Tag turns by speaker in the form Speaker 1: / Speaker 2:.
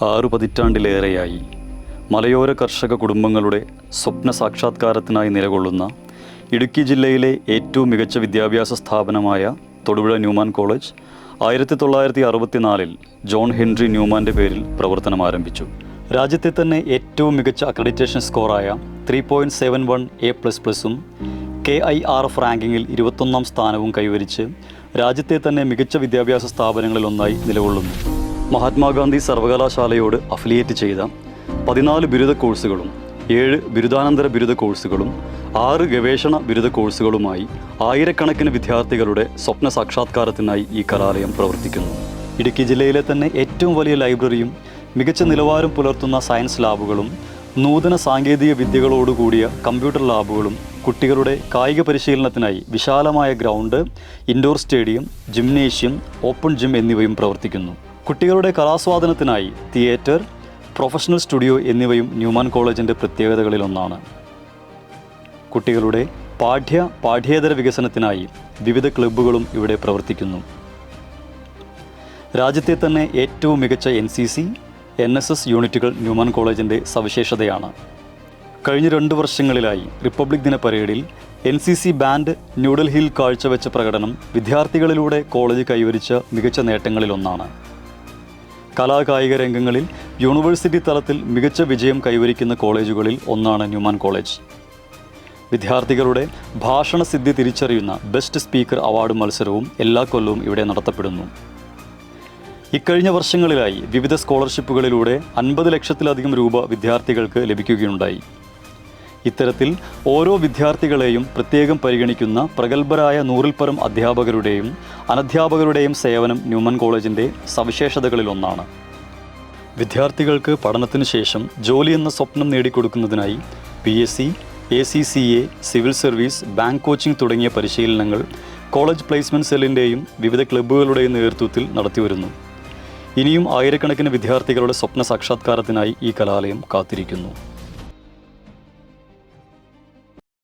Speaker 1: 6 പതിറ്റാണ്ടിലേറെയായി മലയോര കർഷക കുടുംബങ്ങളുടെ സ്വപ്ന സാക്ഷാത്കാരത്തിനായി നിലകൊള്ളുന്ന ഇടുക്കി ജില്ലയിലെ ഏറ്റവും മികച്ച വിദ്യാഭ്യാസ സ്ഥാപനമായ Thodupuzha Newman college 1964 John Henry ന്യൂമാൻ്റെ പേരിൽ പ്രവർത്തനം ആരംഭിച്ചു. രാജ്യത്തെ തന്നെ ഏറ്റവും മികച്ച അക്രഡിറ്റേഷൻ സ്കോറായ 3.71 A++ഉം KIRF റാങ്കിങ്ങിൽ 21ാം സ്ഥാനവും കൈവരിച്ച് രാജ്യത്തെ തന്നെ മികച്ച വിദ്യാഭ്യാസ സ്ഥാപനങ്ങളിലൊന്നായി നിലകൊള്ളുന്നു. മഹാത്മാഗാന്ധി സർവകലാശാലയോട് അഫിലിയേറ്റ് ചെയ്ത 14 ബിരുദ കോഴ്സുകളും 7 ബിരുദാനന്തര ബിരുദ കോഴ്സുകളും 6 ഗവേഷണ ബിരുദ കോഴ്സുകളുമായി ആയിരക്കണക്കിന് വിദ്യാർത്ഥികളുടെ സ്വപ്ന സാക്ഷാത്കാരത്തിനായി ഈ കലാലയം പ്രവർത്തിക്കുന്നു. ഇടുക്കി ജില്ലയിലെ തന്നെ ഏറ്റവും വലിയ ലൈബ്രറിയും മികച്ച നിലവാരം പുലർത്തുന്ന സയൻസ് ലാബുകളും നൂതന സാങ്കേതിക വിദ്യകളോടുകൂടിയ കമ്പ്യൂട്ടർ ലാബുകളും കുട്ടികളുടെ കായിക പരിശീലനത്തിനായി വിശാലമായ ground, indoor stadium, gymnasium, open gym എന്നിവയും പ്രവർത്തിക്കുന്നു. കുട്ടികളുടെ കലാസ്വാദനത്തിനായി തിയേറ്റർ, പ്രൊഫഷണൽ സ്റ്റുഡിയോ എന്നിവയും ന്യൂമാൻ കോളേജിൻ്റെ പ്രത്യേകതകളിലൊന്നാണ്. കുട്ടികളുടെ പാഠ്യേതര വികസനത്തിനായി വിവിധ ക്ലബ്ബുകളും ഇവിടെ പ്രവർത്തിക്കുന്നു. രാജ്യത്തെ തന്നെ ഏറ്റവും മികച്ച NCC, NSS യൂണിറ്റുകൾ ന്യൂമാൻ കോളേജിൻ്റെ സവിശേഷതയാണ്. കഴിഞ്ഞ 2 വർഷങ്ങളിലായി റിപ്പബ്ലിക് ദിന പരേഡിൽ NCC ബാൻഡ് ന്യൂഡൽഹിയിൽ കാഴ്ചവെച്ച പ്രകടനം വിദ്യാർത്ഥികളിലൂടെ കോളേജ് കൈവരിച്ച മികച്ച നേട്ടങ്ങളിലൊന്നാണ്. കലാകായിക രംഗങ്ങളിൽ യൂണിവേഴ്സിറ്റി തലത്തിൽ മികച്ച വിജയം കൈവരിക്കുന്ന കോളേജുകളിൽ ഒന്നാണ് ന്യൂമാൻ കോളേജ്. വിദ്യാർത്ഥികളുടെ ഭാഷണസിദ്ധി തിരിച്ചറിയുന്ന ബെസ്റ്റ് സ്പീക്കർ അവാർഡ് മത്സരവും എല്ലാ കൊല്ലവും ഇവിടെ നടത്തപ്പെടുന്നു. ഇക്കഴിഞ്ഞ വർഷങ്ങളിലായി വിവിധ സ്കോളർഷിപ്പുകളിലൂടെ 50 ലക്ഷത്തിലധികം രൂപ വിദ്യാർത്ഥികൾക്ക് ലഭിക്കുകയുണ്ടായി. ഇത്തരത്തിൽ ഓരോ വിദ്യാർത്ഥികളെയും പ്രത്യേകം പരിഗണിക്കുന്ന പ്രഗത്ഭരായ 100-ൽ പരം അധ്യാപകരുടെയും അനധ്യാപകരുടെയും സേവനം ന്യൂമാൻ കോളേജിൻ്റെ സവിശേഷതകളിലൊന്നാണ്. വിദ്യാർത്ഥികൾക്ക് പഠനത്തിന് ശേഷം ജോലി എന്ന സ്വപ്നം നേടിക്കൊടുക്കുന്നതിനായി PSC, ACCA, civil service, bank coaching തുടങ്ങിയ പരിശീലനങ്ങൾ കോളേജ് പ്ലേസ്മെൻറ്റ് സെല്ലിൻ്റെയും വിവിധ ക്ലബ്ബുകളുടെയും നേതൃത്വത്തിൽ നടത്തിവരുന്നു. ഇനിയും ആയിരക്കണക്കിന് വിദ്യാർത്ഥികളുടെ സ്വപ്ന സാക്ഷാത്കാരത്തിനായി ഈ കലാലയം കാത്തിരിക്കുന്നു.